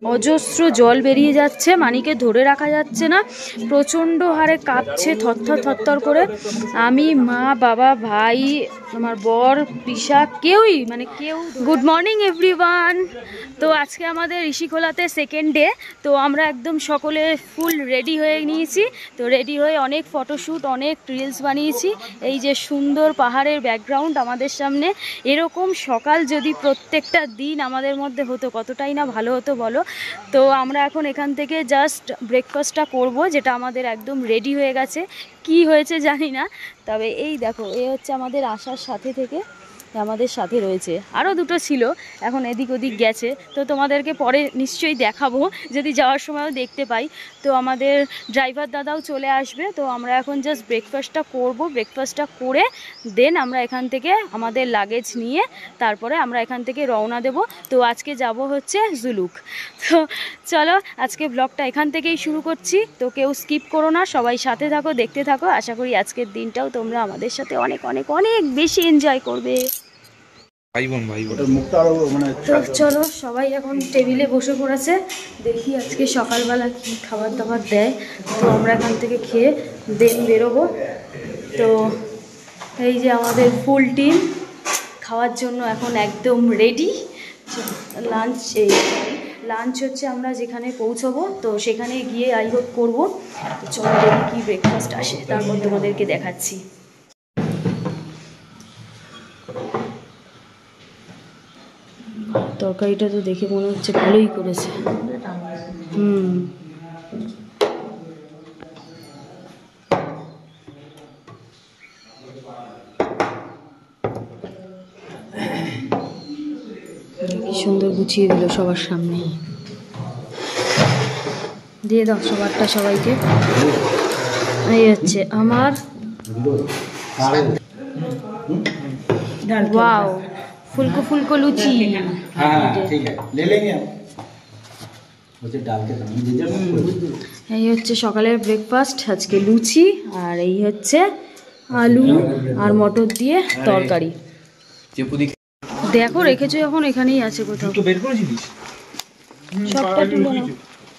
অজস্র জল বেরিয়ে যাচ্ছে, মানিকে ধরে রাখা যাচ্ছে না, প্রচণ্ড হারে কাঁপছে থরথর থরথর করে। আমি, মা, বাবা, ভাই, আমার বর, পিসা, কেউ। Good morning everyone. তো আজকে আমাদের ঋষিখোলাতে সেকেন্ড ডে। তো আমরা একদম সকলে ফুল রেডি হয়ে নিয়েছি। তো রেডি হয়ে অনেক ফটোশ্যুট, অনেক রিলস বানিয়েছি। এই যে সুন্দর পাহাড়ের ব্যাকগ্রাউন্ড আমাদের সামনে, এরকম সকাল যদি প্রত্যেকটা দিন আমাদের মধ্যে হতো কতটাই না ভালো হতো বলো। তো আমরা এখন এখান থেকে জাস্ট ব্রেকফাস্টটা করব, যেটা আমাদের একদম রেডি হয়ে গেছে। কি হয়েছে জানি না, তবে এই দেখো, এ হচ্ছে আমাদের আসার সাথে থেকে আমাদের সাথে রয়েছে। আরও দুটো ছিল, এখন এদিক ওদিক গেছে। তো তোমাদেরকে পরে নিশ্চয়ই দেখাবো, যদি যাওয়ার সময়ও দেখতে পাই। তো আমাদের ড্রাইভার দাদাও চলে আসবে। তো আমরা এখন জাস্ট ব্রেকফাস্টটা করব। ব্রেকফাস্টটা করে দেন আমরা এখান থেকে আমাদের লাগেজ নিয়ে তারপরে আমরা এখান থেকে রওনা দেব। তো আজকে যাব হচ্ছে জুলুক। তো চলো আজকে ব্লগটা এখান থেকেই শুরু করছি। তো কেউ স্কিপ করো না, সবাই সাথে থাকো, দেখতে থাকো। আশা করি আজকের দিনটাও তোমরা আমাদের সাথে অনেক অনেক অনেক বেশি এনজয় করবে। তো চলো, সবাই এখন টেবিলে বসে পড়েছে। দেখি আজকে সকালবেলা কি খাবার দাবার দেয়। তো আমরা এখান থেকে খেয়ে দেন বেরোবো। তো এই যে আমাদের ফুল টিম খাওয়ার জন্য এখন একদম রেডি। লাঞ্চ হচ্ছে আমরা যেখানে পৌঁছবো, তো সেখানে গিয়ে আই হোপ করবো। তো চলো দেখি কি ব্রেকফাস্ট আসে, তারপর তোমাদেরকে দেখাচ্ছি। তরকারিটা তো দেখে মনে হচ্ছে ভালোই করেছে। কি সুন্দর গুছিয়ে দিল সবার সামনে। দিয়ে দাও সবারটা সবাইকে। এই হচ্ছে আমার, ওয়াও, ফুলকো ফুলকো লুচি। এই হচ্ছে সকালের ব্রেকফাস্ট, আজকে লুচি। আর এই হচ্ছে আলু আর মটর দিয়ে তরকারি। দেখো রেখেছো যখন, এখানেই আছে কোথাও। সবটা তুলে নাও।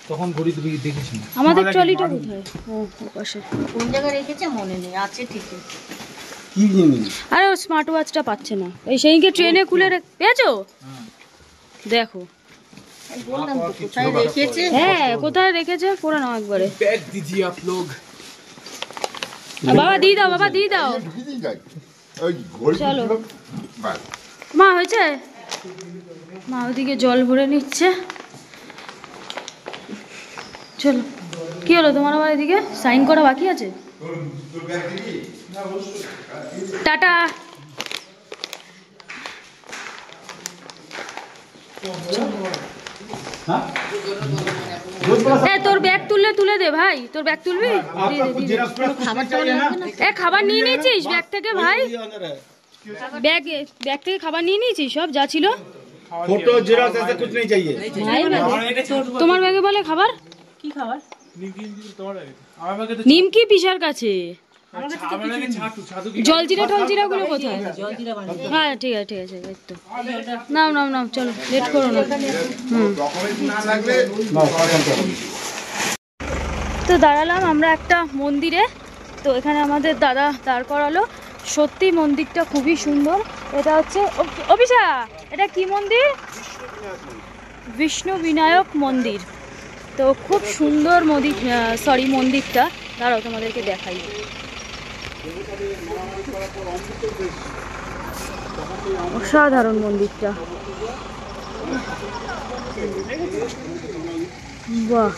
তখন ঘড়ি দেখেছি আমাদের ট্রলিটা কোথায়? ও পাশে কোন জায়গায় রেখেছে মনে নেই, আছে ঠিকই। কি জিনিস? আরে ও স্মার্ট ওয়াচটা পাচ্ছে না। এই সেইকে ট্রেনে খুলে পেয়েছো? দেখো বললাম তো কোথায় রেখেছে। হ্যাঁ কোথায় রেখেছে পড়ে নাও একবারে। ব্যাগ দিজিয়ে আপ লোগ। বাবা দিয়ে দাও, বাবা দিয়ে দাও। চলো মা, হয়েছে? মা ওদিকে জল ভরে নিচ্ছে। চলো, কি হলো তোমার আবার এদিকে সাইন করা বাকি আছে? টাটা। তোর ব্যাগ তুলে দে ভাই, তোর ব্যাগ তুলবি? খাবার নিয়ে নিয়েছিস ব্যাগ থেকে ভাই? ব্যাগ থেকে খাবার নিয়ে নিয়েছিস সব যা ছিল? फोटो जेरॉक्स ऐसा कुछ नहीं चाहिए। তোমার ব্যাগে বলে খাবার কি? খাবার নিমকি পিসার কাছে। জলজিরা টলজিরা গুলো কোথায়? হ্যাঁ ঠিক আছে ঠিক আছে, তো নাও নাও নাও, চলো লেট করো না। তো দাঁড়ালাম আমরা একটা মন্দিরে। তো এখানে আমাদের দাদা দাঁড় করালো। সত্যি মন্দিরটা খুবই সুন্দর। এটা হচ্ছে অভিষা, এটা কি মন্দির? বিষ্ণু বিনায়ক মন্দির। তো খুব সুন্দর মন্দিরটা। দাঁড়াও তোমাদেরকে দেখাই। অসাধারণ মন্দিরটা, বাহ।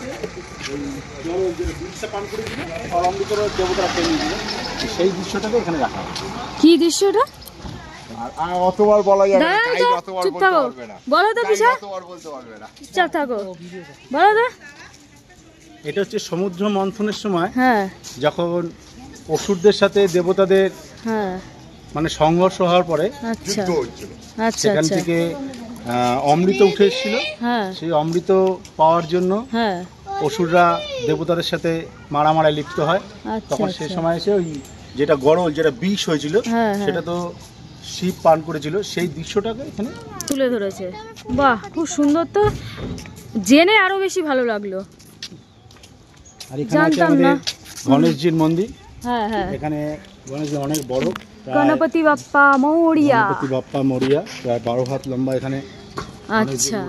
সেই দৃশ্যটাকে এখানে রাখা। কি দৃশ্যটা? অতবার বলা যাবে না। চুপ থাকো, বলো তো পিসা। চুপ থাকো, বলো তো। এটা হচ্ছে সমুদ্র মন্থনের সময়, হ্যাঁ, যখন অসুরদের সাথে দেবতাদের মানে সংঘর্ষ হওয়ার পরে সেখান থেকে অমৃত উঠে এসেছিল। সেই অমৃত পাওয়ার জন্য অসুররা দেবতাদের সাথে মারামারায় লিপ্ত হয়। তখন সেই সময় এসে ওই যেটা গরল, যেটা বিষ হয়েছিল, সেটা তো শিব পান করেছিল। সেই দৃশ্যটাকে এখানে তুলে ধরেছে। বাহ, খুব সুন্দর। তো জেনে আরো বেশি ভালো লাগলো। আর এখানে আছে আমাদের গণেশজির মন্দির। হ্যাঁ হ্যাঁ, এখানে গণেশজি অনেক বড়, গণপতি বাপ্পা মৌরিয়া, গণপতি বাপ্পা মৌরিয়া প্রায় 12 হাত লম্বা এখানে। আচ্ছা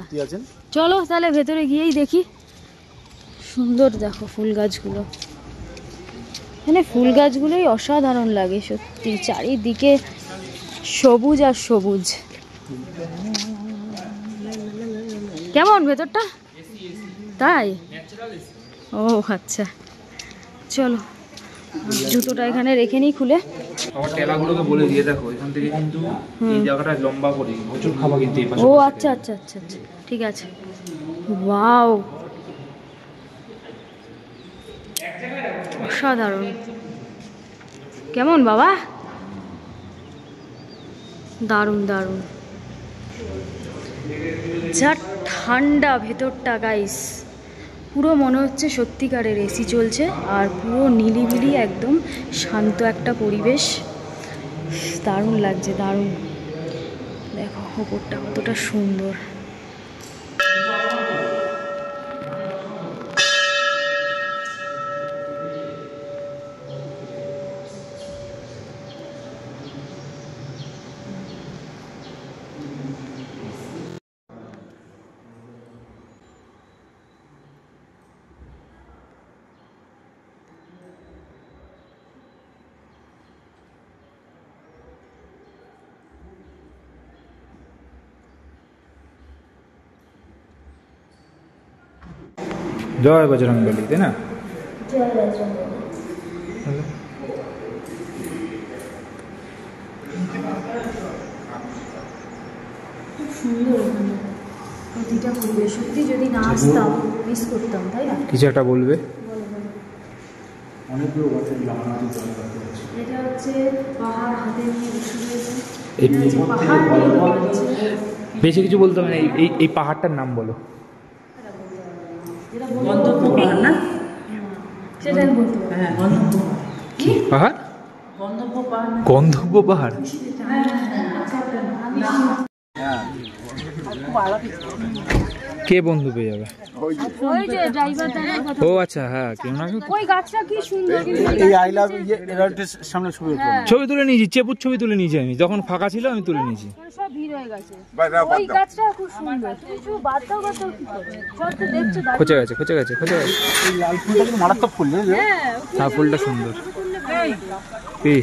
চলো তাহলে ভেতরে গিয়েই দেখি। সুন্দর দেখো ফুল গাছগুলো, এখানে ফুল গাছগুলোই অসাধারণ লাগে সত্যি, চারিদিকে সবুজ আর সবুজ। কেমন ভেতরটা? তাই? ও আচ্ছা, চলো জুতোটা এখানে রেখে নিই খুলে। আমার টেলাগুলোকে বলে দিয়ে দেখো, এখান থেকে কিন্তু এই জায়গাটা লম্বা করে প্রচুর খাবার কিন্তু এই পাশে। ও আচ্ছা আচ্ছা আচ্ছা আচ্ছা, ঠিক আছে। ওয়াও, অসাধারণ। কেমন বাবা? দারুণ দারুণ, যা ঠান্ডা ভেতরটা গাইস, পুরো মনে হচ্ছে সত্যিকারের এসি চলছে, আর পুরো নিলিবিলি একদম শান্ত একটা পরিবেশ, দারুণ লাগছে দারুণ। দেখো ওপরটা কতটা সুন্দর। জয় বজরংবলী, তাই না? জয় বজরংবলী। খুব সুন্দর এখানে প্রতিটা পরিবেশ, সত্যি যদি না আসতাম মিস করতাম, তাই না? কিছু একটা বলবে? অনেকগুলো গাছের এটা হচ্ছে পাহাড়, হাতে নিয়ে বসে রয়েছে। বেশি কিছু বলতে হবে না, এই পাহাড়টার নাম বলো। গন্ধব্য পাহাড় না? সেটাই বলতে হবে। হ্যাঁ, গন্ধব্য পাহাড়। গন্ধব্য পাহাড়। কে বন্ধু পেয়ে যাবে? ওই যে ড্রাইভার দাদার কথা। ও আচ্ছা, হ্যাঁ, কেউ না। ওই গাছটা কি সুন্দর, এই আই লাভ এর সামনে ছবি তুলে নিয়েছি, চেপুর ছবি তুলে নিয়েছি আমি, যখন ফাঁকা ছিল আমি তুলে নিয়েছি। সব ভিড় হয়ে গেছে। ওই গাছটা খুব সুন্দর, কিছু বাদ দাও কি করে? সব তো দেখছো দাদা, খোঁচা গেছে। এই লাল ফুলটা কি মারাত্মক ফুল? হ্যাঁ, ফুলটা সুন্দর। কি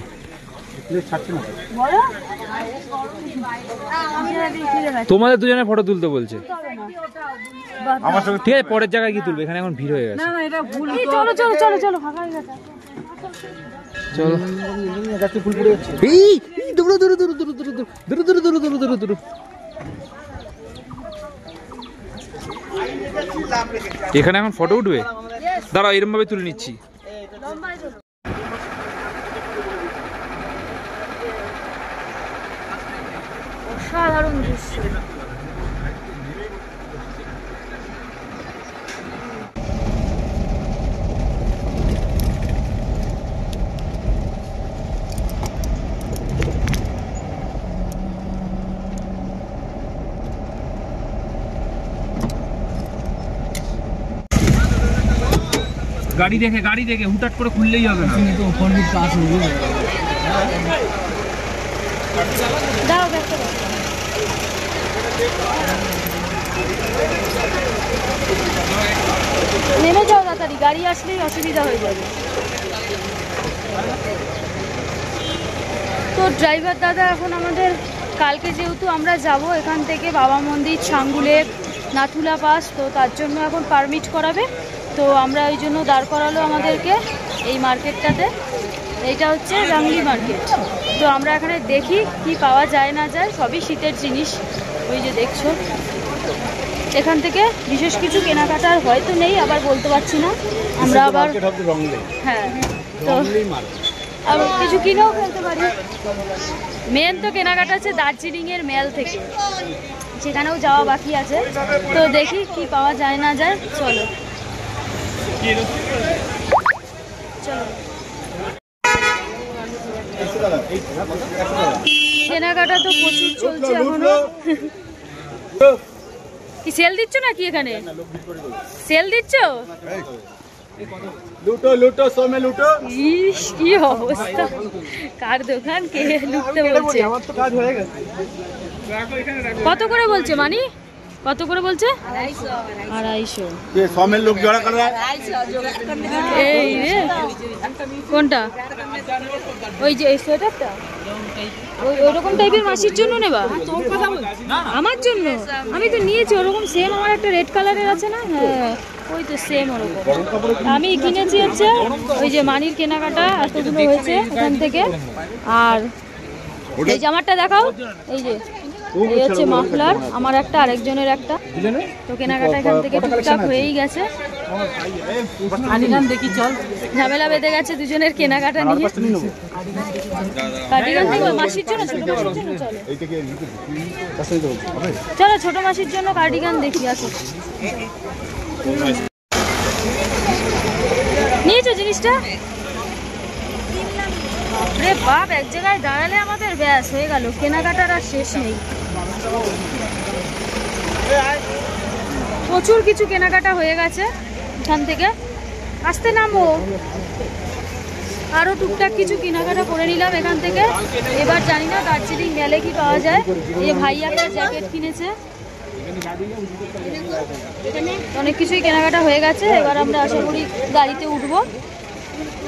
ছাড়ছে না বলো, তোমাদের দুজনে ফটো তুলতে বলছে। আমার সঙ্গে ঠিক আছে, পরের জায়গায় কি তুলবে, এখানে এখন ভিড় হয়ে গেছে। চলো চলো চলো চলো, ফাঁকা হয়ে গেছে। চলো। ফুল পড়ে যাচ্ছে। এখানে এখন ফটো উঠবে, দাঁড়াও এরকম ভাবে তুলে নিচ্ছি। অসাধারণ দৃশ্য। গাড়ি দেখে হুটাট করে খুললেই হবে না। দাও দেখতে দাও। নেমে যাও তাড়াতাড়ি, গাড়ি আসলেই অসুবিধা হয়ে যাবে। তো ড্রাইভার দাদা এখন আমাদের, কালকে যেহেতু আমরা যাব এখান থেকে বাবা মন্দির, ছাঙ্গুলের, নাথুলা পাস, তো তার জন্য এখন পারমিট করাবে। তো আমরা ওই জন্য দাঁড় করালো আমাদেরকে এই মার্কেটটাতে। এইটা হচ্ছে রাংলি মার্কেট। তো আমরা এখানে দেখি কি পাওয়া যায় না যায়, সবই শীতের জিনিস, ওই যে দেখছো। এখান থেকে বিশেষ কিছু কেনাকাটার হয়তো নেই, আবার বলতে পারছি না। আমরা আবার হ্যাঁ, তো আবার কিছু কিনেও ফেলতে পারি। মেন তো কেনাকাটা আছে দার্জিলিংয়ের মেল থেকে, সেখানেও যাওয়া বাকি আছে। তো দেখি কি পাওয়া যায় না যায়, চলো চলো। কেনাকাটা তো প্রচুর চলছে এখনো। কি সেল দিচ্ছ নাকি এখানে? সেল দিচ্ছ? লুটো লুটো সোমে লুটো। ইস কি অবস্থা, কার দোকান কে লুটতে বলছে? আমার তো কাজ হয়ে গেছে। কত করে বলছে মানি? কত করে বলছে? 250। ये सोमेल लोग जोड़ा कर रहा है। এই রে কোনটা? ওই যে এই সোয়েটারটা ওইরকম টাইপের মাসির জন্য নেবা? আমার জন্য? আমি তো নিয়েছি ওরকম সেম, আমার একটা রেড কালারের আছে না, হ্যাঁ ওই তো সেম ওরকম আমি কিনেছি। হচ্ছে ওই যে মানির কেনাকাটা এতগুলো হয়েছে এখান থেকে। আর এই জামাটা দেখাও, এই যে এই হচ্ছে মাফলার, আমার একটা আরেকজনের একটা, তো কেনাকাটা এখান থেকে টুকটাক হয়েই গেছে। দেখি চল, ঝামেলা বেঁধে গেছে দুজনের কেনাকাটা নিয়ে। কার্ডিগান দেখো মাসির জন্য, ছোট মাসির জন্য চলো ছোট মাসির জন্য কার্ডিগান দেখি। আসো নিয়েছো জিনিসটা? রে বাপ, এক জায়গায় দাঁড়ালে আমাদের ব্যাস হয়ে গেল, কেনাকাটার আর শেষ নেই। প্রচুর কিছু কেনাকাটা হয়ে গেছে এখান থেকে। আসতে নামো, আরও টুকটাক কিছু কেনাকাটা করে নিলাম এখান থেকে। এবার জানি না দার্জিলিং গেলে কি পাওয়া যায়। এই ভাইয়া একটা জ্যাকেট কিনেছে, অনেক কিছুই কেনাকাটা হয়ে গেছে। এবার আমরা আশা করি গাড়িতে উঠবো,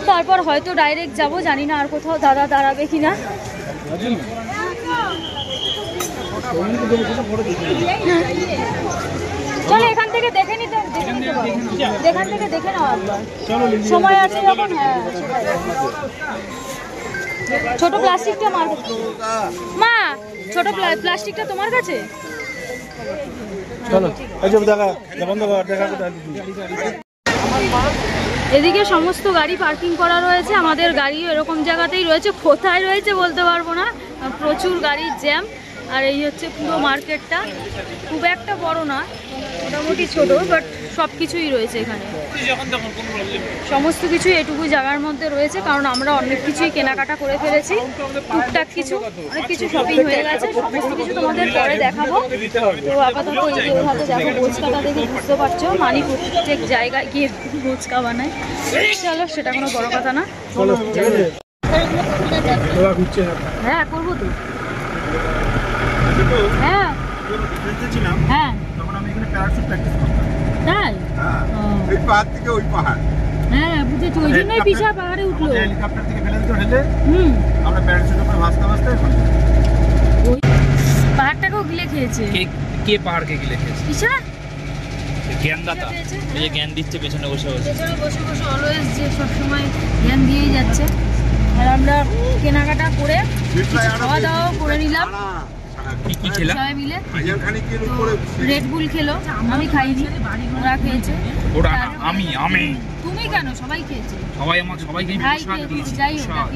তারপর হয়তো ডাইরেক্ট যাব, জানি না আর কোথাও দাদা দাঁড়াবে কিনা। চলো এখান থেকে দেখে নিতে পারো, এখান থেকে দেখে নাও একবার, সময় আছে যখন। হ্যাঁ ছোট প্লাস্টিকটা মার মা, ছোট প্লাস্টিকটা তোমার কাছে? চলো এদিকে সমস্ত গাড়ি পার্কিং করা রয়েছে, আমাদের গাড়িও এরকম জায়গাতেই রয়েছে। কোথায় রয়েছে বলতে পারবো না, প্রচুর গাড়ির জ্যাম। আর এই হচ্ছে পুরো মার্কেটটা, খুব একটা বড় না, মোটামুটি ছোট, বাট সব কিছুই রয়েছে এখানে, সমস্ত কিছুই এটুকু জায়গার মধ্যে রয়েছে। কারণ আমরা অনেক কিছুই কেনাকাটা করে ফেলেছি, টুকটাক কিছু অনেক কিছু শপিং হয়ে গেছে। সমস্ত কিছু তোমাদের পরে দেখাবো। তো আপাতত এই যে ওর হাতে দেখো বোচকাটা দেখে বুঝতে পারছো, মানি প্রত্যেক জায়গায় গিয়ে বোচকা বানায়। চলো সেটা কোনো বড় কথা না, হ্যাঁ করবো তো। হ্যাঁ হ্যাঁ তাই? হ্যাঁ বুঝেছি, ওই জন্যই পিছা পাহাড়ে উঠলো। হেলিকপ্টার থেকে ফেলে দিতে ঢেলে আমরা প্যারাশুটের উপরে ভাসতে ভাসতে পাহাড়টাকেও গিলে খেয়েছে। কে পাহাড়কে গিলে খেয়েছে? পিছা জ্ঞানদাতা, এই যে জ্ঞান দিচ্ছে পেছনে বসে বসে, পেছনে বসে বসে অলওয়েজ যে সবসময় জ্ঞান দিয়েই যাচ্ছে। আর আমরা কেনাকাটা করে খাওয়া দাওয়াও করে নিলাম। কি কি খেলা সবাই মিলে? রেড বুল খেলো, আমি খাইনি, ওরা খেয়েছে। ওরা না, আমি তুমি কেন? সবাই খেয়েছে, সবাই আমার সবাইকে প্রসাদ দিয়েছি। যাই হোক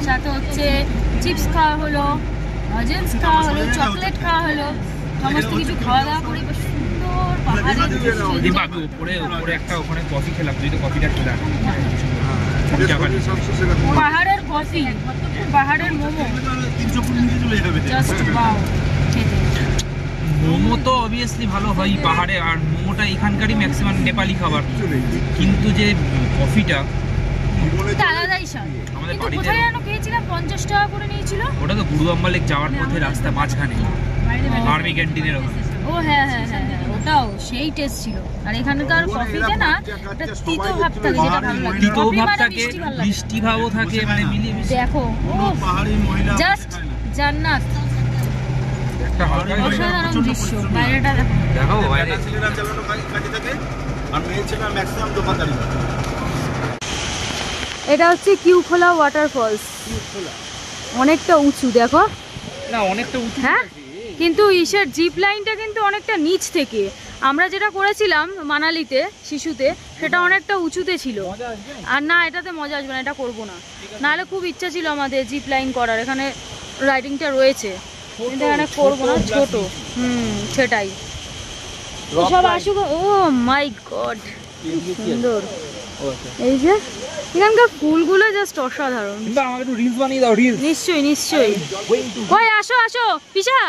সাথে হচ্ছে চিপস খাওয়া হলো, লজেন্স খাওয়া হলো, চকলেট খাওয়া হলো, সমস্ত কিছু খাওয়া দাওয়া করে সুন্দর পাহাড়ের উপরে একটা ওখানে কফি খেলাম, তুই তো কফিটা খেলাম। পাহাড়ের কফি, পাহাড়ের মোমো, জাস্ট ওয়াও। মোমো তো অবভিয়াসলি ভালো হয় পাহাড়ে, আর মোমোটা এখানকারই ম্যাক্সিমাম নেপালি খাবার, কিন্তু যে কফিটা আলাদাই স্বাদ। কিন্তু কোথায় যেন খেয়েছিলাম, 50 টাকা করে নিয়েছিল। ওটা তো গুরুয়াম্বা লেক যাওয়ার পথে রাস্তা মাঝখানে আর্মি ক্যান্টিনের ওখানে। ও হ্যাঁ হ্যাঁ হ্যাঁ, ওটাও সেই টেস্ট ছিল। আর এখানকার কফিতে না একটা তিতো ভাব থাকে, যেটা ভালো লাগে। তিতো ভাব থাকে, মিষ্টি ভাবও থাকে, মানে মিলিয়ে মিশিয়ে। দেখো জাস্ট জান্নাত, একটা অসাধারণ দৃশ্য। বাইরেটা দেখো, বাইরে ছেলেরা চালানো কাজে থাকে আর মেয়ে ছেলেরা ম্যাক্সিমাম দোকানদারি করে। এটা হচ্ছে কিউখোলা ওয়াটারফলস, অনেকটা উঁচু দেখো না, অনেকটা উঁচু। হ্যাঁ কিন্তু ইসের জিপ লাইনটা কিন্তু অনেকটা নিচ থেকে, আমরা যেটা করেছিলাম মানালিতে শিশুতে সেটা অনেকটা উঁচুতে ছিল। আর না, এটাতে মজা আসবে না, এটা করবো না। নাহলে খুব ইচ্ছা ছিল আমাদের জিপ লাইন করার, এখানে রাইডিংটা রয়েছে, কিন্তু এখানে করবো না, ছোট। সেটাই, সব আসুক। ও মাই গড সুন্দর, এই যে এখানকার ফুলগুলো জাস্ট অসাধারণ। আমাকে একটু রিলস বানিয়ে দাও। রিলস নিশ্চয়ই নিশ্চয়ই। ওই আসো আসো পিসা,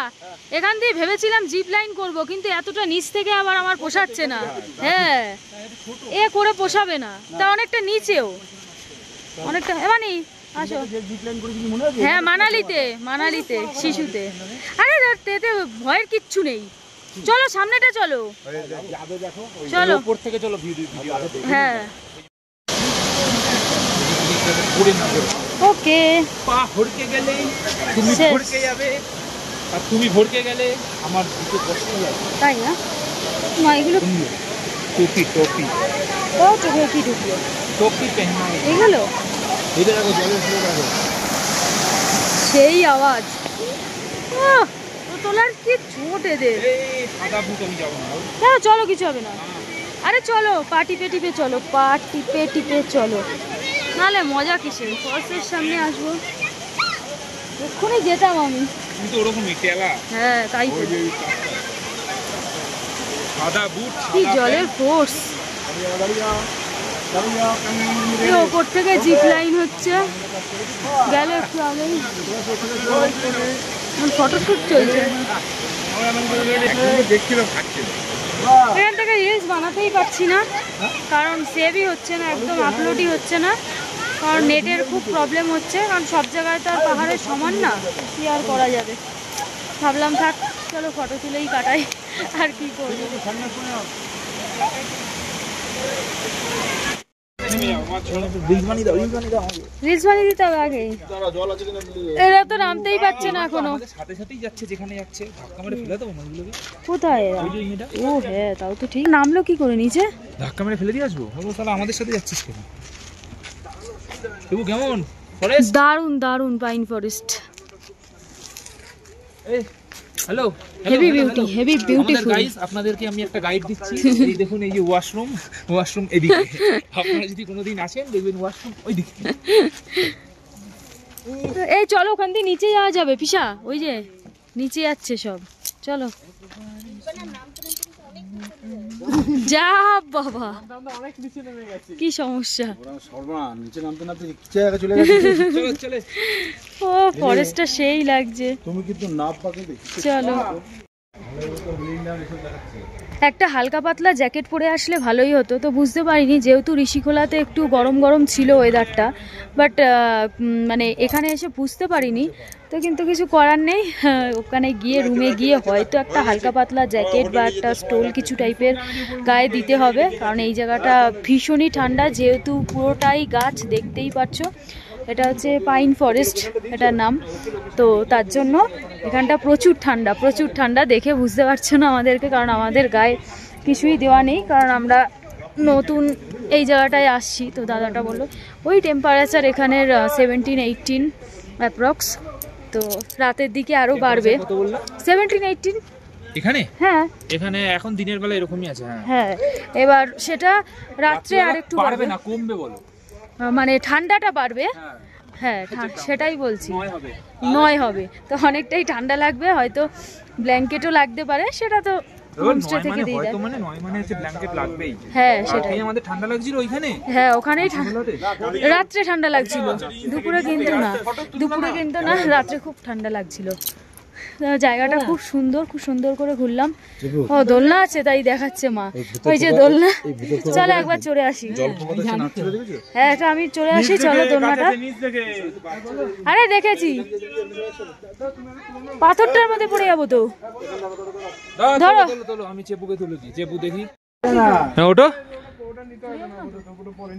এখান দিয়ে ভেবেছিলাম জিপ লাইন করবো, কিন্তু এতটা নিচ থেকে আবার আমার পোষাচ্ছে না। হ্যাঁ এ করে পোষাবে না, তা অনেকটা নিচেও অনেকটা। মানে আসো। হ্যাঁ মানালিতে শিশুতে। আরে এতে ভয়ের কিচ্ছু নেই, চলো সামনেটা চলো, চলো উপর থেকে চলো। হ্যাঁ ওকে। পা হড়কে গেলে তুমি ভড়কে যাবে, আর তুমি ভড়কে গেলে আমার দুটো কষ্ট হবে। তাই না মা? এগুলো টুপি টুপি ও চোখে কি ঢুকলো? টুপি পেহনা এগুলো এটা দেখো জলের ফ্লো দেখো, সেই আওয়াজ। ও তোলার কি ছোট এদের। এই সাদা ভূত আমি যাব না। হ্যাঁ চলো কিছু হবে না। আরে চলো পা টিপে টিপে চলো, পা টিপে টিপে চলো, নাহলে মজা কিসের? ফলসের সামনে আসবো, এক্ষুনি যেতাম আমি। তুমি তো ওরকমই টেলা। হ্যাঁ তাই তো। সাদা বুট কি জলের ফোর্স। ওপর থেকে জিপ লাইন হচ্ছে, গেলে একটু আগেই ফটোশুট চলছে। এখান থেকে রিলস বানাতেই পারছি না, কারণ সেভই হচ্ছে না, একদম আপলোডই হচ্ছে না, কারণ নেটের খুব প্রবলেম হচ্ছে, কারণ সব জায়গায় তো আর পাহাড়ের সমান না, কি আর করা যাবে। ভাবলাম থাক চলো ফটো তুলেই কাটাই, আর কি করবো। রিলস বানিয়ে দিতে হবে আগে, এরা তো নামতেই পারছে না এখনো। কোথায় এরা? ও হ্যাঁ তাও তো ঠিক। নামলো কি করে নিচে? ধাক্কা মেরে ফেলে দিয়ে আসবো। আমাদের সাথে যাচ্ছিস কেন? কেমন? দারুন দারুন pine forest. Hello heavy beauty, heavy beautiful. Guys আপনাদেরকে আমি একটা গাইড দিচ্ছি। এই দেখুন, এই যে ওয়াশরুম এদিকে। আপনারা যদি কোনোদিন আসেন দেখবেন ওয়াশরুম ওইদিকে। এই চলো ওখান দিয়ে নিচে যাওয়া যাবে পিসা, ওই যে নিচে যাচ্ছে সব, চলো। যা বাবা কি সমস্যা। ও ফরেস্টটা সেই লাগছে। চলো একটা হালকা পাতলা জ্যাকেট পরে আসলে ভালোই হতো, তো বুঝতে পারিনি, যেহেতু ঋষিখোলাতে একটু গরম গরম ছিল ওয়েদারটা, বাট মানে এখানে এসে বুঝতে পারিনি, তো কিন্তু কিছু করার নেই। ওখানে গিয়ে রুমে গিয়ে হয়তো একটা হালকা পাতলা জ্যাকেট বা একটা স্টোল কিছু টাইপের গায়ে দিতে হবে, কারণ এই জায়গাটা ভীষণই ঠান্ডা, যেহেতু পুরোটাই গাছ, দেখতেই পাচ্ছ। এটা হচ্ছে পাইন ফরেস্ট এটার নাম, তো তার জন্য এখানটা প্রচুর ঠান্ডা, দেখে বুঝতে পারছো না আমাদেরকে, কারণ আমাদের গায়ে কিছুই দেওয়া নেই, কারণ আমরা নতুন এই জায়গাটায় আসছি। তো দাদাটা বললো ওই টেম্পারেচার এখানের 17-18 অ্যাপ্রক্স, তো রাতের দিকে আরও বাড়বে। 17-18 এখানে? হ্যাঁ এখানে এখন দিনের বেলা এরকমই আছে। হ্যাঁ এবার সেটা রাত্রে আরেকটু বাড়বে না কমবে বলো, মানে ঠান্ডাটা বাড়বে। হ্যাঁ সেটাই বলছি, 9 হবে, তো অনেকটাই ঠান্ডা লাগবে, হয়তো ব্ল্যাঙ্কেটও লাগতে পারে, সেটা তো হোমস্টে থেকে দিয়ে দেয়। মানে 9 মানে হচ্ছে ব্ল্যাঙ্কেট লাগবেই। হ্যাঁ সেটাই আমাদের ঠান্ডা লাগছিল ওইখানে। হ্যাঁ ওখানেই রাত্রে ঠান্ডা লাগছিল, দুপুরে কিন্তু না, রাত্রে খুব ঠান্ডা লাগছিল। জায়গাটা খুব সুন্দর করে ঘুরলাম। ও দোলনা আছে তাই দেখাচ্ছে মা, ওই যে দোলনা, চলো একবার চড়ে আসি। হ্যাঁ এটা আমি চড়ে আসি, চলো দোলনাটা। আরে দেখেছি, পাথরটার মধ্যে পড়ে যাবো তো। ধরো আমি চেপুকে তুলেছি, চেপু দেখি। হ্যাঁ ওটা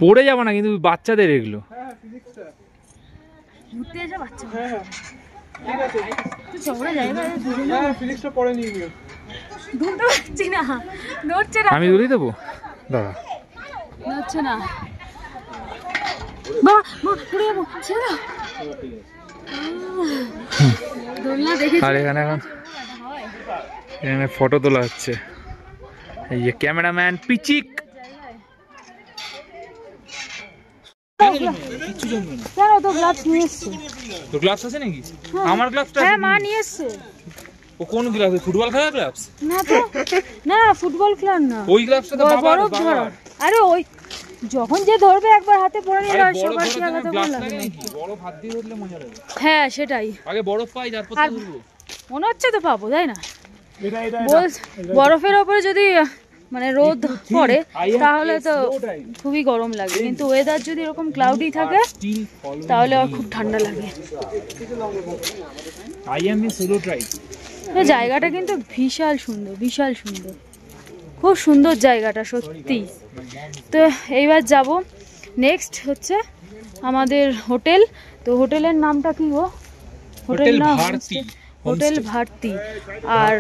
পড়ে যাবো না, কিন্তু বাচ্চাদের এগুলো ঘুরতে এসে বাচ্চা আমি তুলে দেবো দাদা, হচ্ছে না। আর এখানে ফটো তোলা হচ্ছে, এই যে ক্যামেরাম্যান পিচিক। গ্লাভস আছে নাকি? আমার গ্লাভসটা মা নিয়ে এসছে। ও কোন গ্লাভস? ফুটবল খেলার গ্লাভস? না তো, না ফুটবল খেলার না, ওই গ্লাভসটা তো বাবার। আরে ওই যখন যে ধরবে একবার হাতে পড়ে নিলে সবার কি আলাদা ভালো লাগে নাকি? বড় ভাত দিয়ে ধরলে মজা লাগে। হ্যাঁ সেটাই, আগে বরফ পাই তারপর তো ধরবো। মনে হচ্ছে তো পাবো, তাই না? বরফের ওপরে যদি মানে রোদ পড়ে তাহলে তো খুবই গরম লাগে, কিন্তু ওয়েদার যদি এরকম ক্লাউডি থাকে তাহলে আর খুব ঠান্ডা লাগে। জায়গাটা কিন্তু বিশাল সুন্দর, বিশাল সুন্দর, খুব সুন্দর জায়গাটা সত্যি। তো এইবার যাব নেক্সট হচ্ছে আমাদের হোটেল। তো হোটেলের নামটা কি গো? হোটেল না হোটেল ভারতী, আর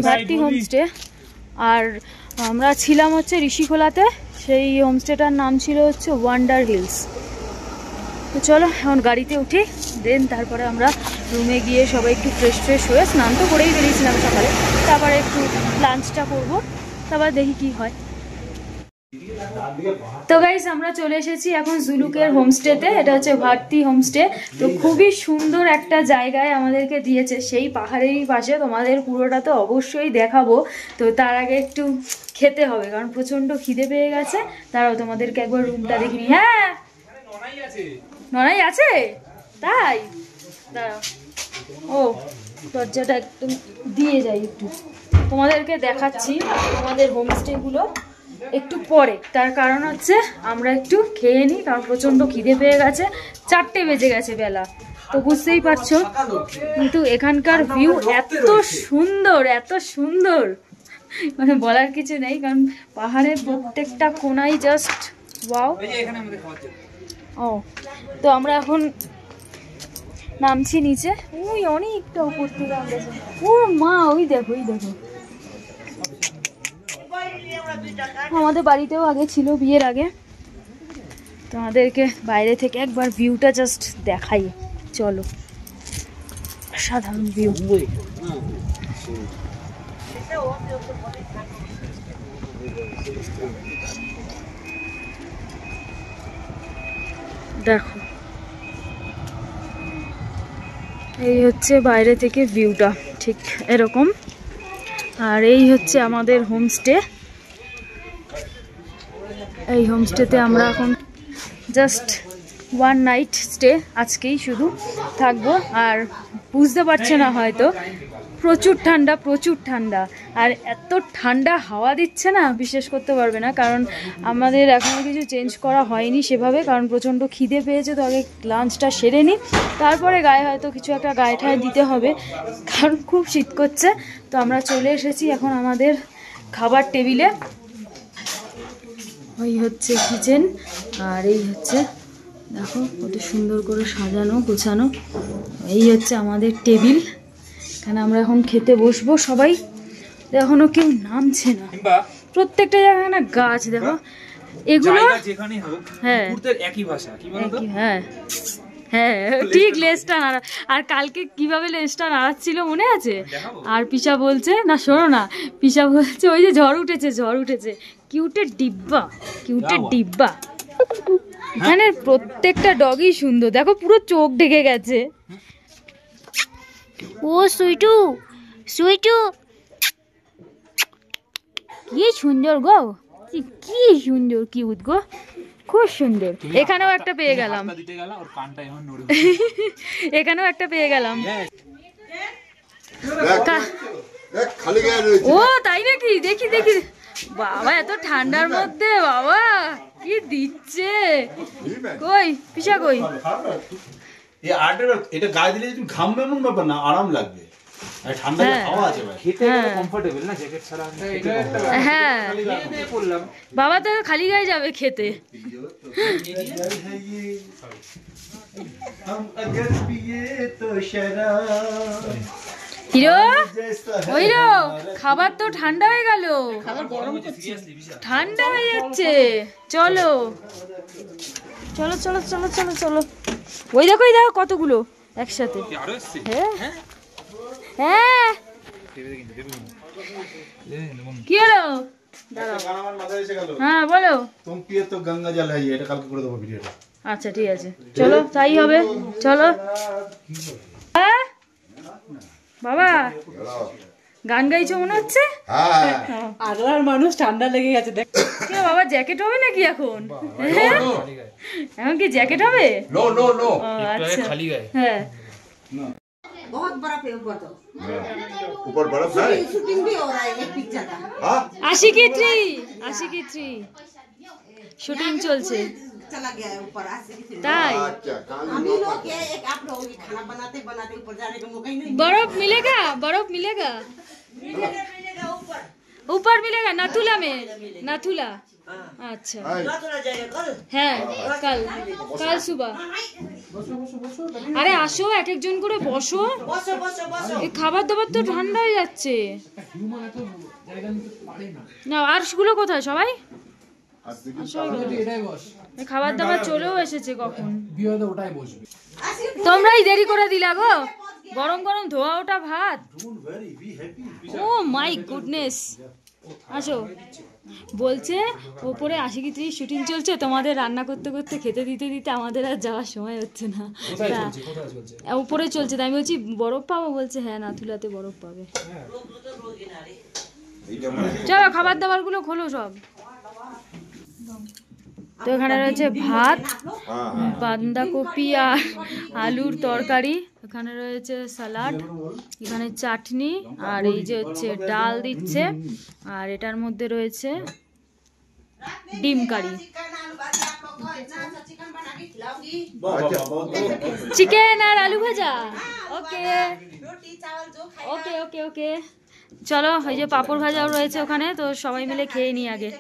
ভারতী হোমস্টে। আর আমরা ছিলাম হচ্ছে ঋষিখোলাতে, সেই হোমস্টেটার নাম ছিল হচ্ছে ওয়ান্ডার হিলস। তো চলো এখন গাড়িতে উঠি, দেন তারপরে আমরা রুমে গিয়ে সবাই একটু ফ্রেশ হয়ে, স্নান তো করেই বেরিয়েছিলাম সকালে, তারপরে একটু লাঞ্চটা করব, তারপর দেখি কি হয়। তো গাইস আমরা চলে এসেছি এখন জুলুকের হোমস্টেতে। এটা হচ্ছে ভারতী হোমস্টে। তো খুবই সুন্দর একটা জায়গায় আমাদেরকে দিয়েছে, সেই পাহাড়েরই পাশে। তোমাদের পুরোটা তো অবশ্যই দেখাবো, তো তার আগে একটু খেতে হবে কারণ প্রচন্ড খিদে পেয়ে গেছে। তারাও তোমাদেরকে একবার রুমটা দেখিনি। হ্যাঁ ননাই আছে, তাই দাঁড়াও, ও দরজাটা একদম দিয়ে যাই, একটু তোমাদেরকে দেখাচ্ছি আমাদের হোমস্টেগুলো একটু পরে। তার কারণ হচ্ছে আমরা একটু খেয়ে নিই, কারণ প্রচণ্ড খিদে পেয়ে গেছে, 4টে বেজে গেছে বেলা, তো বুঝতেই পারছো। কিন্তু এখানকার ভিউ এত সুন্দর, এত সুন্দর, মানে বলার কিছু নেই, কারণ পাহাড়ের প্রত্যেকটা কোনাই জাস্ট ওয়াও। ও তো আমরা এখন নামছি নিচে, ওই অনেকটা উপর থেকে আমরা, ও মা ওই দেখো, ওই দেখো, আমাদের বাড়িতেও আগে ছিল বিয়ের আগে। তো আমাদেরকে বাইরে থেকে একবার ভিউটা জাস্ট দেখাই, চলো। সাধারণ ভিউ, দেখো এই হচ্ছে বাইরে থেকে ভিউটা ঠিক এরকম। আর এই হচ্ছে আমাদের হোমস্টে। এই হোমস্টেতে আমরা এখন জাস্ট 1 নাইট স্টে, আজকেই শুধু থাকবো। আর বুঝতে পারছে না হয়তো, প্রচুর ঠান্ডা, প্রচুর ঠান্ডা। আর এত ঠান্ডা হাওয়া দিচ্ছে না, বিশ্বাস করতে পারবে না। কারণ আমাদের এখনও কিছু চেঞ্জ করা হয়নি সেভাবে, কারণ প্রচণ্ড খিদে পেয়েছে। তো আগে লাঞ্চটা সেরে নিই, তারপরে গায়ে হয়তো কিছু একটা গায়ে ঠায়ে দিতে হবে, কারণ খুব শীত করছে। তো আমরা চলে এসেছি এখন আমাদের খাবার টেবিলে। ওই হচ্ছে কিচেন, আর এই হচ্ছে দেখো কত সুন্দর করে সাজানো গোছানো। এই হচ্ছে আমাদের টেবিল, এখানে আমরা এখন খেতে বসবো সবাই। এখনো কেউ নামছে না, প্রত্যেকটা জায়গায় না গাছ, দেখো এগুলো হ্যাঁ একই ভাষা, হ্যাঁ হ্যাঁ ঠিক, লেজটা নাড়া। আর কালকে কিভাবে লেজটা নাড়াচ্ছিল মনে আছে? আর পিসা বলছে, না শোনো না, পিসা বলছে ওই যে ঝড় উঠেছে, ঝড় উঠেছে, কিউটের ডিব্বা, কিউটের ডিব্বা। এখানে প্রত্যেকটা ডগই সুন্দর, দেখো পুরো চোখ ঢেকে গেছে। ও সুইটু, সুইটু কি সুন্দর গো, কি সুন্দর, কিউট গো, খুব সুন্দর। এখানেও একটা পেয়ে গেলাম, এখানেও একটা পেয়ে গেলাম। ও তাই নাকি, দেখি দেখি। বাবা এত ঠান্ডার মধ্যে বাবা কি দিচ্ছে, কই পিসা কই? এটা গায়ে দিলে তুমি ঘামবে এমন ব্যাপার না, আরাম লাগবে। হ্যাঁ বাবা তো খালি গায়ে যাবে খেতে। হিরো ওইরো খাবার তো ঠান্ডা হয়ে গেল, ঠান্ডা হয়ে যাচ্ছে। চলো চলো চলো চলো চলো চলো, ওই দেখো, ওই দেখো কতগুলো একসাথে। হ্যাঁ হ্যাঁ কি হলো? হ্যাঁ বলো। আচ্ছা ঠিক আছে, চলো তাই হবে, চলো। বাবা গান গাইছো মনে হচ্ছে। আগলার মানুষ ঠান্ডা লেগে গেছে দেখ। কে বাবা জ্যাকেট হবে নাকি এখন? এখন কি জ্যাকেট হবে? नो नो नो আচ্ছা খালি গায়ে। হ্যাঁ बहुत बर्फ है ऊपर तो ऊपर बर्फ है शूटिंग भी हो रहा है एक पिक्चर का हाँ आशिकी 3 শুটিং চলছে चला गया है ऊपर आशिकी 3 তাই अच्छा हम ही लोग के एक आप लोग खाना बनाते बनाते ऊपर जाने का मौका ही नहीं बर्फ मिलेगा मिलेगा ऊपर ऊपर मिलेगा नाथुला में नाथुला अच्छा হ্যাঁ কাল কাল সুবা আরে আসো এক একজন করে বসো এই খাবার দাবার তো ঠান্ডা হয়ে যাচ্ছে না আর গুলো কোথায় সবাই খাবার দাবার চলেও এসেছে কখন তোমরাই দেরি করে দিলা গো গরম গরম ধোয়া ওটা ভাত ও মাই গুডনেস আসো বলছে ওপরে আশিকি 3 শুটিং চলছে তোমাদের রান্না করতে করতে খেতে দিতে দিতে আমাদের আর যাওয়ার সময় হচ্ছে না উপরে চলছে তাই আমি বলছি বরফ পাবো বলছে হ্যাঁ নাথুলাতে বরফ পাবে চলো খাবার দাবার গুলো খোলো সব তো এখানে রয়েছে ভাত বাঁধাকপি আর আলুর তরকারি এখানে রয়েছে সালাড এখানে চাটনি আর এই যে হচ্ছে ডাল দিচ্ছে আর এটার মধ্যে রয়েছে ডিম কারি চিকেন আর আলু ভাজা ওকে ওকে ওকে ওকে চলো ওই যে পাঁপড় ভাজাও রয়েছে ওখানে তো সবাই মিলে খেয়ে নিই আগে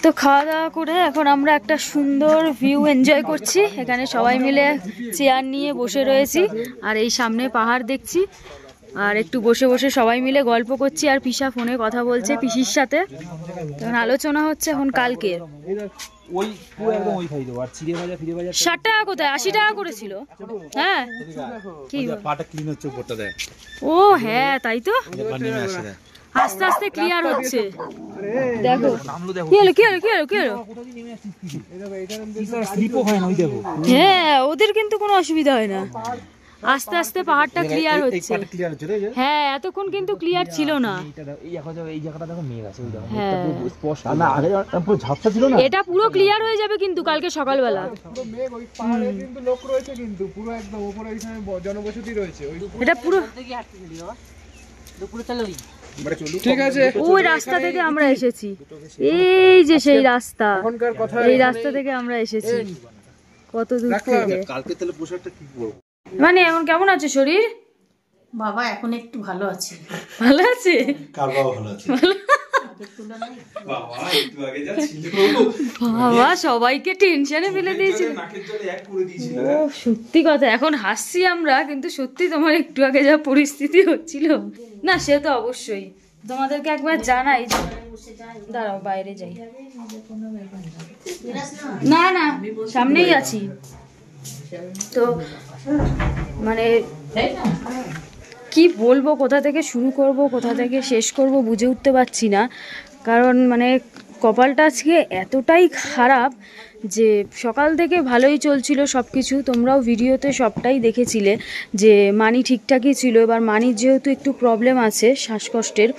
তো খাওয়া দাওয়া করে এখন আমরা একটা সুন্দর ভিউ এনজয় করছি এখানে সবাই মিলে চেয়ার নিয়ে বসে রয়েছি আর এই সামনে পাহাড় দেখছি আর একটু বসে বসে সবাই মিলে গল্প করছি আর পিসা ফোনে কথা বলছে পিসির সাথে তখন আলোচনা হচ্ছে এখন কালকে ওই পুরো একদম ওই খাই দেবো আর চিড়ে ভাজা ফিরে ভাজা 60 টাকা কোথায় 80 টাকা করেছিল হ্যাঁ কি পাটা ক্লিন হচ্ছে উপরটা দেখ ও হ্যাঁ তাই তো আস্তে আস্তে ক্লিয়ার হচ্ছে দেখো কি হলো কি হলো কি হলো কি হলো স্লিপও হয় না ওই দেখো হ্যাঁ ওদের কিন্তু কোনো অসুবিধা হয় না আস্তে আস্তে পাহাড়টা ক্লিয়ার হচ্ছে হ্যাঁ এতক্ষণ কিন্তু ক্লিয়ার ছিল না এই জায়গাটা দেখো মেঘ আছে ওই দেখো হ্যাঁ স্পষ্ট না আগে পুরো ঝাপসা ছিল না এটা পুরো ক্লিয়ার হয়ে যাবে কিন্তু কালকে সকালবেলা পুরো মেঘ ওই পাহাড়ে কিন্তু লোক রয়েছে কিন্তু পুরো একদম উপরে ওইখানে জনবসতি রয়েছে ওই এটা পুরো ঠিক আছে ওই রাস্তা থেকে আমরা এসেছি এই যে সেই রাস্তা এই রাস্তা থেকে আমরা এসেছি কত দূর থেকে কালকে তাহলে পোশাকটা কি করব মানে এখন কেমন আছে শরীর বাবা এখন একটু ভালো আছে ভালো আছে কার বাবা ভালো আছে বাবা একটু আগে যা ছিল বাবা সবাইকে টেনশনে ফেলে দিয়েছিল নাকের জলে এক করে দিয়েছিল ও সত্যি কথা এখন হাসছি আমরা কিন্তু সত্যি তোমার একটু আগে যা পরিস্থিতি হচ্ছিল না সে তো অবশ্যই তোমাদেরকে একবার জানাই দাঁড়াও বাইরে যাই না না সামনেই আছি তো মানে কি বলবো কোথা থেকে শুরু করব কোথা থেকে শেষ করব বুঝে উঠতে পারছি না কারণ মানে কপালটা আজকে এতটাই খারাপ যে সকাল থেকে ভালোই চলছিল সব কিছু তোমরাও ভিডিওতে সবটাই দেখেছিলে যে মানি ঠিকঠাকই ছিল এবার মানির যেহেতু একটু প্রবলেম আছে শ্বাসকষ্টের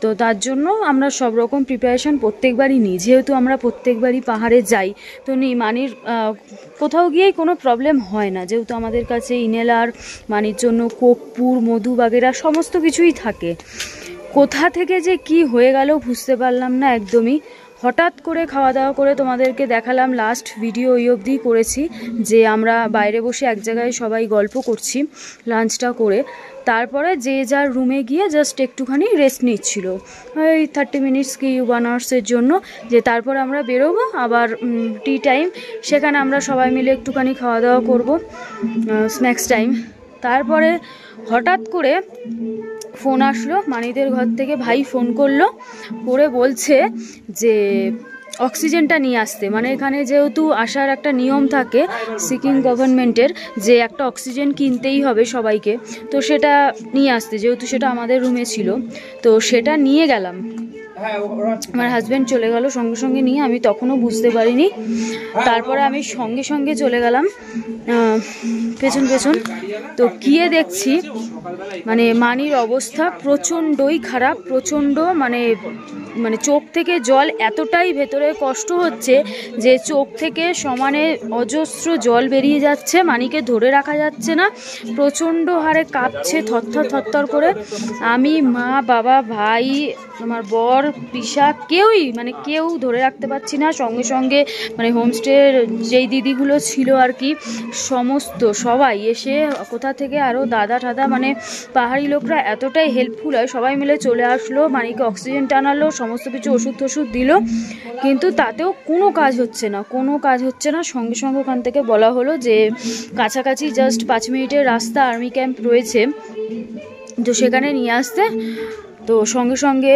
তো তার জন্য আমরা সব রকম প্রিপারেশন প্রত্যেকবারই নিই যেহেতু আমরা প্রত্যেকবারই পাহাড়ে যাই তো নিই মানির কোথাও গিয়েই কোনো প্রবলেম হয় না যেহেতু আমাদের কাছে ইনহেলার মানির জন্য কর্পূর মধু বাগেরা সমস্ত কিছুই থাকে কোথা থেকে যে কি হয়ে গেল বুঝতে পারলাম না একদমই হঠাৎ করে খাওয়া দাওয়া করে তোমাদেরকে দেখালাম লাস্ট ভিডিও ওই অবধি করেছি যে আমরা বাইরে বসে এক জায়গায় সবাই গল্প করছি লাঞ্চটা করে তারপরে যে যার রুমে গিয়ে জাস্ট একটুখানি রেস্ট নিচ্ছিল ওই 30 মিনিটস কি 1 আওয়ার্সের জন্য যে তারপর আমরা বেরোবো আবার টি টাইম সেখানে আমরা সবাই মিলে একটুখানি খাওয়া দাওয়া করবো স্ন্যাক্স টাইম তারপরে হঠাৎ করে ফোন আসলো মানিদের ঘর থেকে ভাই ফোন করলো করে বলছে যে অক্সিজেনটা নিয়ে আসতে, মানে এখানে যেহেতু আসার একটা নিয়ম থাকে সিকিম গভর্নমেন্টের যে একটা অক্সিজেন কিনতেই হবে সবাইকে, তো সেটা নিয়ে আসতে, যেহেতু সেটা আমাদের রুমে ছিল তো সেটা নিয়ে গেলাম। আমার হাজব্যান্ড চলে গেল সঙ্গে সঙ্গে নিয়ে, আমি তখনও বুঝতে পারিনি। তারপরে আমি সঙ্গে সঙ্গে চলে গেলাম পেছন পেছন, তো গিয়ে দেখছি মানে মানির অবস্থা প্রচণ্ডই খারাপ, প্রচণ্ড মানে মানে চোখ থেকে জল এতটাই ভেতরে কষ্ট হচ্ছে যে চোখ থেকে সমানে অজস্র জল বেরিয়ে যাচ্ছে, মানিকে ধরে রাখা যাচ্ছে না, প্রচণ্ড হারে কাঁপছে থরথর থরথর করে। আমি, মা, বাবা, ভাই, আমার বর, পিসা কেউই মানে কেউ ধরে রাখতে পারছি না। সঙ্গে সঙ্গে মানে হোমস্টের যেই দিদিগুলো ছিল আর কি সমস্ত সবাই এসে কোথা থেকে আরও দাদা ঠাদা মানে পাহাড়ি লোকরা এতটাই হেল্পফুল হয়, সবাই মিলে চলে আসলো, মানিকে অক্সিজেন টানালো, সমস্ত কিছু ওষুধ টষুধ দিল, কিন্তু তাতেও কোনো কাজ হচ্ছে না, কোনো কাজ হচ্ছে না। সঙ্গে সঙ্গে ওখান থেকে বলা হলো যে কাছাকাছি জাস্ট 5 মিনিটের রাস্তা আর্মি ক্যাম্প রয়েছে, তো সেখানে নিয়ে আসতে। তো সঙ্গে সঙ্গে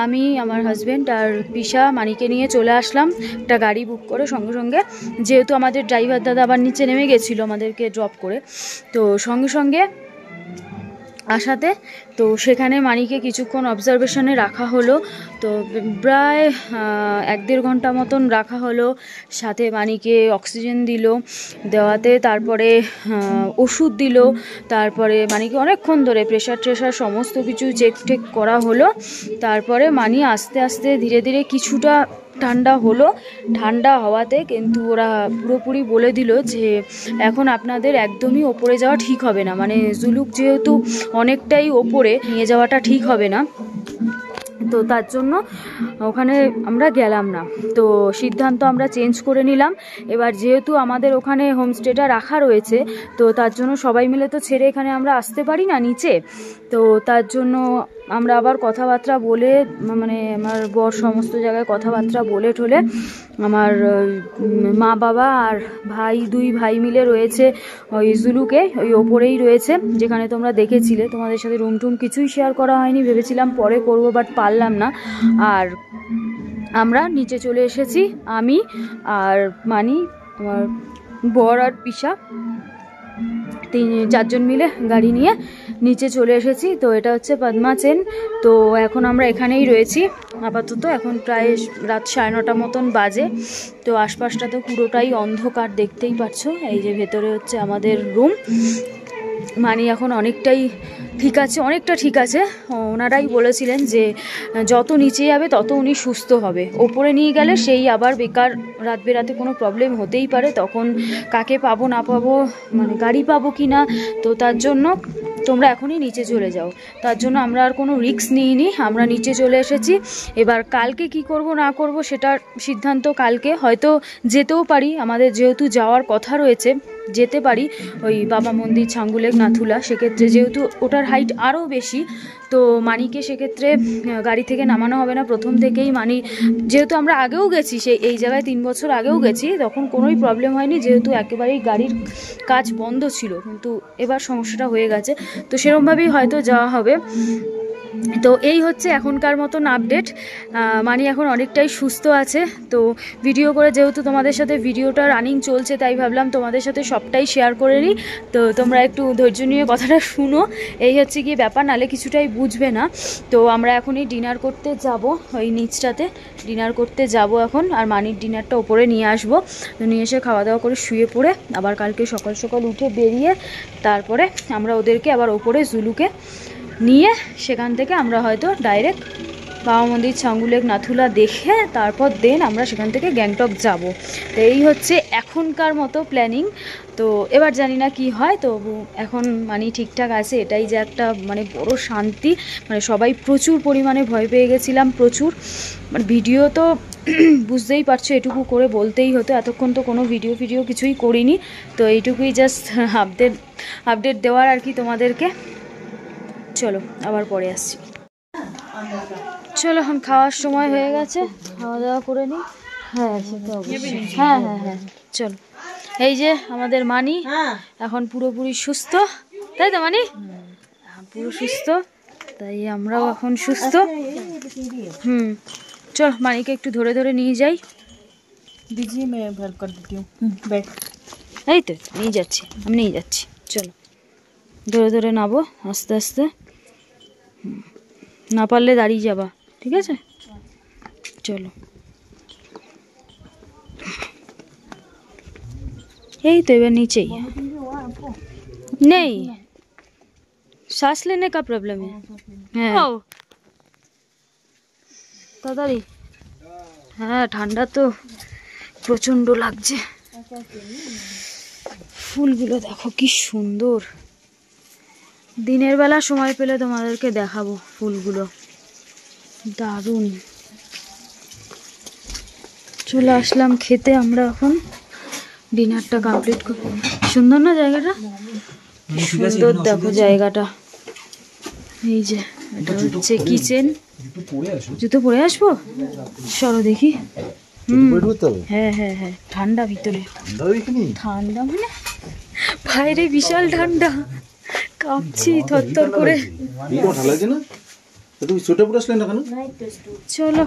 আমি, আমার হাজব্যান্ড আর পিসা মানিকে নিয়ে চলে আসলাম একটা গাড়ি বুক করে সঙ্গে সঙ্গে, যেহেতু আমাদের ড্রাইভার দাদা আবার নিচে নেমে গেছিলো আমাদেরকে ড্রপ করে, তো সঙ্গে সঙ্গে আসাতে তো সেখানে মানিকে কিছুক্ষণ অবজারভেশনে রাখা হলো, তো প্রায় 1-1.5 ঘন্টা মতন রাখা হলো, সাথে মানিকে অক্সিজেন দিল, দেওয়াতে তারপরে ওষুধ দিল, তারপরে মানিকে অনেকক্ষণ ধরে প্রেশার ট্রেশার সমস্ত কিছু চেক টেক করা হলো। তারপরে মানি আস্তে আস্তে ধীরে ধীরে কিছুটা ঠান্ডা হলো, ঠান্ডা হওয়াতে কিন্তু ওরা পুরোপুরি বলে দিল যে এখন আপনাদের একদমই ওপরে যাওয়া ঠিক হবে না, মানে জুলুক যেহেতু অনেকটাই ওপরে নিয়ে যাওয়াটা ঠিক হবে না, তো তার জন্য ওখানে আমরা গেলাম না। তো সিদ্ধান্ত আমরা চেঞ্জ করে নিলাম। এবার যেহেতু আমাদের ওখানে হোমস্টেটা রাখা রয়েছে, তো তার জন্য সবাই মিলে তো ছেড়ে এখানে আমরা আসতে পারি না নিচে, তো তার জন্য আমরা আবার কথাবার্তা বলে মানে আমার বর সমস্ত জায়গায় কথাবার্তা বলে ঠলে আমার মা বাবা আর ভাই, 2 ভাই মিলে রয়েছে ওই জুলুকে, ওই ওপরেই রয়েছে যেখানে তোমরা দেখেছিলে। তোমাদের সাথে রুম টুম কিছুই শেয়ার করা হয়নি, ভেবেছিলাম পরে করবো বাট পারলাম না। আর আমরা নিচে চলে এসেছি, আমি আর মানি, আমার বর আর পিসা 3-4 জন মিলে গাড়ি নিয়ে নিচে চলে এসেছি। তো এটা হচ্ছে পদ্মা চেন। তো এখন আমরা এখানেই রয়েছি আপাতত, এখন প্রায় রাত 9:30 মতন বাজে। তো আশপাশটা তো পুরোটাই অন্ধকার, দেখতেই পাচ্ছ। এই যে ভেতরে হচ্ছে আমাদের রুম। মানি এখন অনেকটাই ঠিক আছে, অনেকটা ঠিক আছে। ওনারাই বলেছিলেন যে যত নিচে যাবে তত উনি সুস্থ হবে, ওপরে নিয়ে গেলে সেই আবার বেকার রাত বেরাতে কোনো প্রবলেম হতেই পারে, তখন কাকে পাবো না পাবো, মানে গাড়ি পাবো কি না, তো তার জন্য তোমরা এখনই নিচে চলে যাও। তার জন্য আমরা আর কোনো রিস্ক নিইনি, আমরা নিচে চলে এসেছি। এবার কালকে কি করব না করব সেটার সিদ্ধান্ত কালকে, হয়তো যেতেও পারি, আমাদের যেহেতু যাওয়ার কথা রয়েছে যেতে পারি ওই বাবা মন্দির ছাঙ্গুলেক নাথুলা, সেক্ষেত্রে যেহেতু ওটার হাইট আরও বেশি, তো মানিকে সেক্ষেত্রে গাড়ি থেকে নামানো হবে না প্রথম থেকেই। মানি যেহেতু আমরা আগেও গেছি, এই জায়গায় 3 বছর আগেও গেছি, তখন কোনোই প্রবলেম হয়নি, যেহেতু একেবারেই গাড়ির কাজ বন্ধ ছিল, কিন্তু এবার সমস্যাটা হয়ে গেছে, তো সেরকমভাবেই হয়তো যাওয়া হবে। তো এই হচ্ছে এখনকার মতন আপডেট। মানি এখন অনেকটাই সুস্থ আছে। তো ভিডিও করে যেহেতু তোমাদের সাথে ভিডিওটা রানিং চলছে, তাই ভাবলাম তোমাদের সাথে সবটাই শেয়ার করে নিই। তো তোমরা একটু ধৈর্য নিয়ে কথাটা শুনো, এই হচ্ছে কি ব্যাপার, নালে কিছুটাই বুঝবে না। তো আমরা এখনই ডিনার করতে যাব, ওই নিচটাতে ডিনার করতে যাব এখন, আর মানির ডিনারটা ওপরে নিয়ে আসবো। তো নিয়ে এসে খাওয়া দাওয়া করে শুয়ে পড়ে আবার কালকে সকাল সকাল উঠে বেরিয়ে তারপরে আমরা ওদেরকে আবার ওপরে জুলুকে নিয়ে সেখান থেকে আমরা হয়তো ডাইরেক্ট বাবা মন্দির ছাঙ্গুলেক নাথুলা দেখে তারপর দেন আমরা সেখান থেকে গ্যাংটক যাব। তো এই হচ্ছে এখনকার মতো প্ল্যানিং। তো এবার জানি না কি হয়, তো এখন মানে ঠিকঠাক আছে, এটাই যে একটা মানে বড় শান্তি। মানে সবাই প্রচুর পরিমাণে ভয় পেয়ে গেছিলাম, প্রচুর, মানে ভিডিও তো বুঝতেই পারছো এটুকু করে বলতেই হতো, এতক্ষণ তো কোনো ভিডিও কিছুই করিনি। তো এইটুকুই জাস্ট আপডেট দেওয়ার আর কি তোমাদেরকে। চলো আবার পরে আসছি। চলো এখন খাওয়ার সময় হয়ে গেছে, খাওয়া দাওয়া করে নিই। হ্যাঁ সেটা অবশ্যই, হ্যাঁ হ্যাঁ হ্যাঁ চলো। এই যে আমাদের মানি এখন পুরোপুরি সুস্থ, তাই তো মানি? পুরো সুস্থ, তাই আমরাও এখন সুস্থ। চল মানিকে একটু ধরে ধরে নিয়ে যাই। दीजिए मैं भर कर देती हूँ बैठ। এই তো নিয়ে যাচ্ছি, আমি নিয়ে যাচ্ছি। চলো ধরে ধরে নাবো আস্তে আস্তে, না পারলে দাঁড়িয়ে যাবা, ঠিক আছে? চলো এই তো এবার নিচেই নেই, শ্বাস लेने का प्रॉब्लम है। হ্যাঁ তাড়াতাড়ি, হ্যাঁ ঠান্ডা তো প্রচন্ড লাগছে। ফুলগুলো দেখো কি সুন্দর, দিনের বেলা সময় পেলে তোমাদেরকে দেখাবো ফুলগুলো, দারুণ। চলে আসলাম খেতে আমরা এখন, ডিনারটা কমপ্লিট করি। সুন্দর না জায়গাটা? সুন্দর দেখো জায়গাটা। এই যে এটা হচ্ছে কিচেন। জুতো পরে আসবো, সরো দেখি। হ্যাঁ হ্যাঁ হ্যাঁ, ঠান্ডা ভিতরে, ঠান্ডা মানে বাইরে বিশাল ঠান্ডা, কাঁপছি থরথর করে। চলো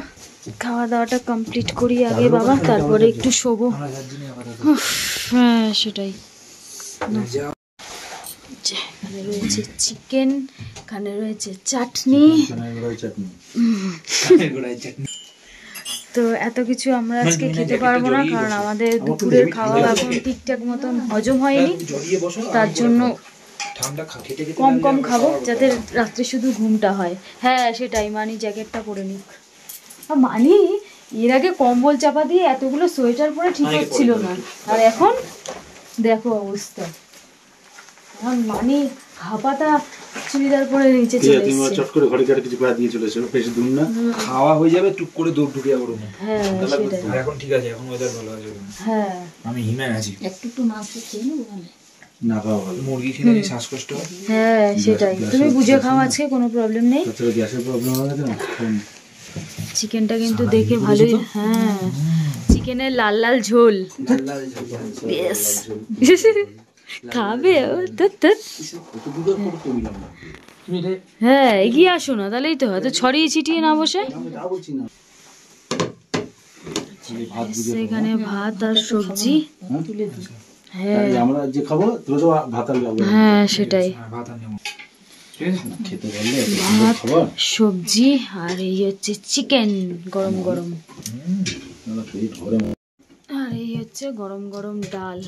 খাওয়া দাওয়াটা কমপ্লিট করি আগে বাবা, তারপরে একটু শোবো। হ্যাঁ সেটাই। এখানে রয়েছে চিকেন, এখানে রয়েছে চাটনি। তো এত কিছু আমরা আজকে খেতে পারবো না, কারণ আমাদের দুপুরের খাওয়া এখন ঠিকঠাক মতন হজম হয়নি, তার জন্য কম কম খাবো যাতে রাত্রে শুধু ঘুমটা হয়। হ্যাঁ সেটাই, মানি জ্যাকেটটা পরে নিক। মানি এর আগে কম্বল চাপা দিয়ে এতগুলো সোয়েটার পরে ঠিক হচ্ছিল না, আর এখন দেখো অবস্থা। এখন মানি হাপাটা চুড়িদার পরে নিচে চলে এসেছে। চট করে ঘরে কাটে কিছু করে দিয়ে চলে এসেছে, বেশি দূর না, খাওয়া হয়ে যাবে টুক করে দৌড় ঢুকিয়ে পড়ো না। হ্যাঁ সেটাই। আর এখন ঠিক আছে, এখন ওয়েদার ভালো আছে। হ্যাঁ আমি হিমেন আছি, একটু মাংস খেয়ে নেবো ভালো, না খাওয়া ভালো। মুরগি খেলে শ্বাসকষ্ট হয়। হ্যাঁ সেটাই, তুমি বুঝে খাও, আজকে কোনো প্রবলেম নেই। তাছাড়া গ্যাসের প্রবলেম হয়ে গেছে না। চিকেনটা কিন্তু দেখে ভালোই, হ্যাঁ চিকেনের লাল লাল ঝোল। Yes. খাবে ও হ্যাঁ, এগিয়ে আসো না, তাহলেই তো হয়তো ছড়িয়ে ছিটিয়ে না বসে। সেখানে ভাত আর সবজি। হ্যাঁ আমরা যে খাবো হ্যাঁ সেটাই, ভাত সবজি আর এই হচ্ছে চিকেন গরম গরম, আর এই হচ্ছে গরম গরম ডাল।